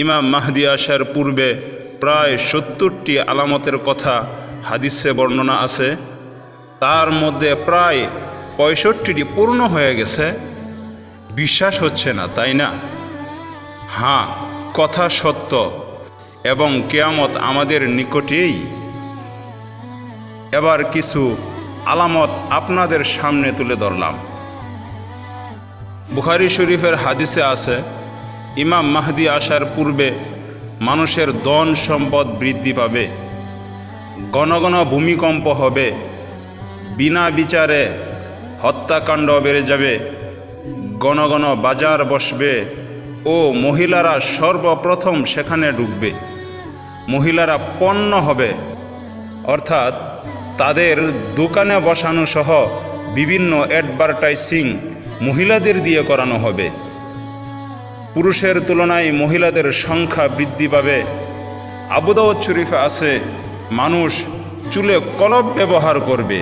ইমাম মাহদি আসার পূর্বে প্রায় ৭০টি আলামতের কথা হাদিসে বর্ণনা আছে। তার মধ্যে প্রায় ৬৫টি পূর্ণ হয়ে গেছে। বিশ্বাস হচ্ছে না, তাই না? হ্যাঁ, কথা সত্য এবং কিয়ামত আমাদের নিকটেই। এবার কিছু আলামত আপনাদের সামনে তুলে ধরলাম। বুখারী শরীফের হাদিসে আছে, ইমাম মাহদি আসার পূর্বে মানুষের ধন সম্পদ বৃদ্ধি পাবে, ঘন ঘন ভূমিকম্প হবে, বিনা বিচারে হত্যাকাণ্ড বেড়ে যাবে, ঘন ঘন বাজার বসবে ও মহিলারা সর্বপ্রথম সেখানে ঢুকবে। মহিলারা পণ্য হবে, অর্থাৎ তাদের দোকানে বসানো সহ বিভিন্ন অ্যাডভার্টাইজিং মহিলাদের দিয়ে করানো হবে। পুরুষের তুলনায় মহিলাদের সংখ্যা বৃদ্ধি পাবে। আবু দাউদ শরীফে আছে, মানুষ চুলে কলব ব্যবহার করবে।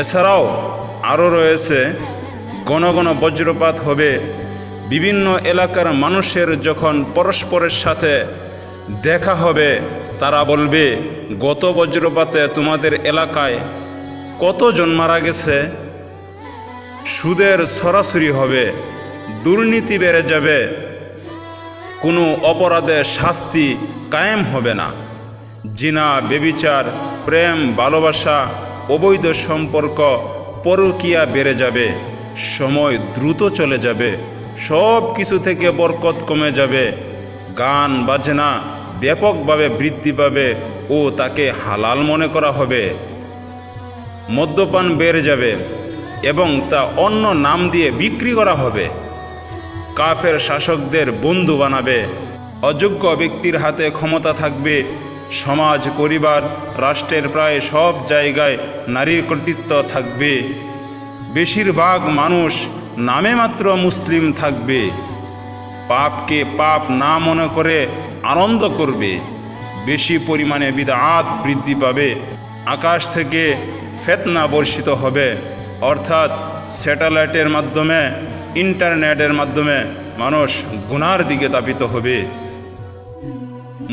এছাড়াও আরও রয়েছে, ঘন ঘন বজ্রপাত হবে। বিভিন্ন এলাকার মানুষের যখন পরস্পরের সাথে দেখা হবে, তারা বলবে, গত বজ্রপাতে তোমাদের এলাকায় কতজন মারা গেছে। সুদের ছড়াছড়ি হবে, দুর্নীতি বেড়ে যাবে, কোনো অপরাধের শাস্তি কায়েম হবে না। জিনা, ব্যভিচার, প্রেম, ভালোবাসা, অবৈধ সম্পর্ক, পরকীয়া বেড়ে যাবে। সময় দ্রুত চলে যাবে, সব কিছু থেকে বরকত কমে যাবে। গান বাজনা ব্যাপকভাবে বৃদ্ধি পাবে ও তাকে হালাল মনে করা হবে। মদ্যপান বেড়ে যাবে এবং তা অন্য নাম দিয়ে বিক্রি করা হবে। কাফের শাসকদের বন্ধু বানাবে। অযোগ্য ব্যক্তির হাতে ক্ষমতা থাকবে। সমাজ, পরিবার, রাষ্ট্রের প্রায় সব জায়গায় নারীর কর্তৃত্ব থাকবে। বেশিরভাগ মানুষ নামে মাত্র মুসলিম থাকবে। পাপকে পাপ না মনে করে আনন্দ করবে। বেশি পরিমাণে বিদআত বৃদ্ধি পাবে। আকাশ থেকে ফিতনা বর্ষিত হবে, অর্থাৎ স্যাটেলাইটের মাধ্যমে, ইন্টারনেটের মাধ্যমে মানুষ গুনার দিকে তাপিত হবে।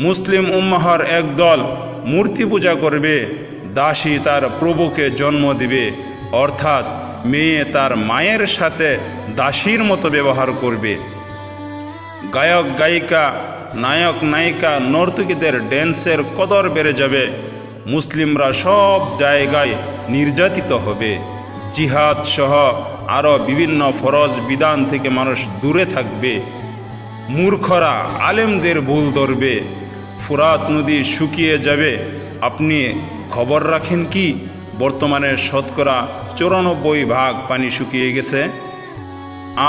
মুসলিম উম্মাহর একদল মূর্তি পূজা করবে। দাসী তার প্রভুকে জন্ম দিবে, অর্থাৎ মেয়ে তার মায়ের সাথে দাসীর মতো ব্যবহার করবে। গায়ক গায়িকা, নায়ক নায়িকা, নর্তকীদের ড্যান্সের কদর বেড়ে যাবে। মুসলিমরা সব জায়গায় নির্যাতিত হবে। জিহাদ সহ আরও বিভিন্ন ফরজ বিধান থেকে মানুষ দূরে থাকবে। মূর্খরা আলেমদের ভুল ধরবে। ফুরাত নদী শুকিয়ে যাবে। আপনি খবর রাখেন কি, বর্তমানে শতকরা 94% পানি শুকিয়ে গেছে,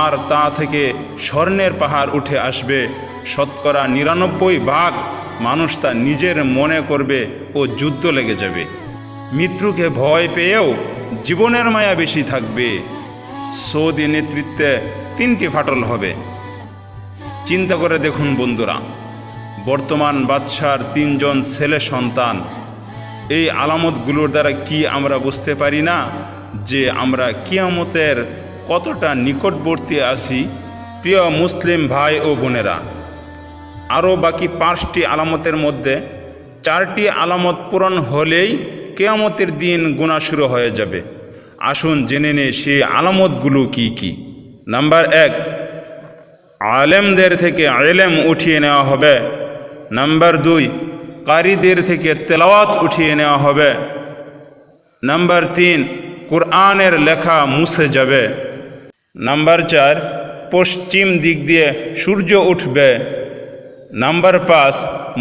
আর তা থেকে স্বর্ণের পাহাড় উঠে আসবে। শতকরা 99% মানুষ তা নিজের মনে করবে ও যুদ্ধ লেগে যাবে। মৃত্যুকে ভয় পেয়েও জীবনের মায়া বেশি থাকবে। সৌদি নেতৃত্বে 3টি ফাটল হবে। চিন্তা করে দেখুন বন্ধুরা, বর্তমান বাদশার 3 জন ছেলে সন্তান। এই আলামতগুলোর দ্বারা কি আমরা বুঝতে পারি না যে আমরা কিয়ামতের কতটা নিকটবর্তী আছি? প্রিয় মুসলিম ভাই ও বোনেরা, আরও বাকি 5টি আলামতের মধ্যে 4টি আলামত পূরণ হলেই কিয়ামতের দিন গোনা শুরু হয়ে যাবে। আসুন জেনে নেই সেই আলামতগুলো কি কি। নাম্বার 1, আলেমদের থেকে ইলম উঠিয়ে নেওয়া হবে। নাম্বার 2, কারীদের থেকে তেলাওয়াত উঠিয়ে নেওয়া হবে। নাম্বার 3, কোরআনের লেখা মুছে যাবে। নাম্বার 4, পশ্চিম দিক দিয়ে সূর্য উঠবে। নাম্বার 5,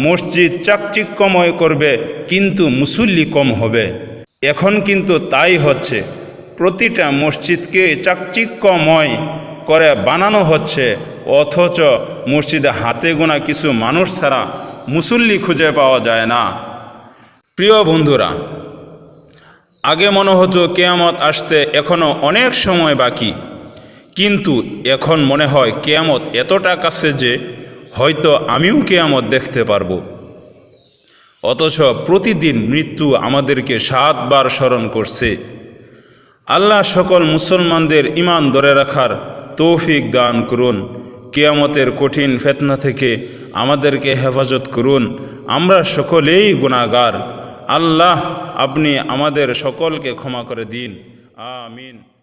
মসজিদ চাকচিক্যময় করবে কিন্তু মুসল্লি কম হবে। এখন কিন্তু তাই হচ্ছে। প্রতিটা মসজিদকে চাকচিক্যময় করে বানানো হচ্ছে, অথচ মসজিদে হাতে গোনা কিছু মানুষ ছাড়া মুসল্লি খুঁজে পাওয়া যায় না। প্রিয় বন্ধুরা, আগে মনে হতো কিয়ামত আসতে এখনো অনেক সময় বাকি, কিন্তু এখন মনে হয় কিয়ামত এতটা কাছে যে হয়তো আমিও কিয়ামত দেখতে পারবো। অথচ প্রতিদিন মৃত্যু আমাদেরকে 7 বার স্মরণ করছে। আল্লাহ সকল মুসলমানদের ঈমান ধরে রাখার তৌফিক দান করুন। কিয়ামতের কঠিন ফিতনা থেকে আমাদেরকে হেফাজত করুন। আমরা সকলেই গুনাহগার। আল্লাহ আপনি আমাদের সকলকে ক্ষমা করে দিন। আমিন।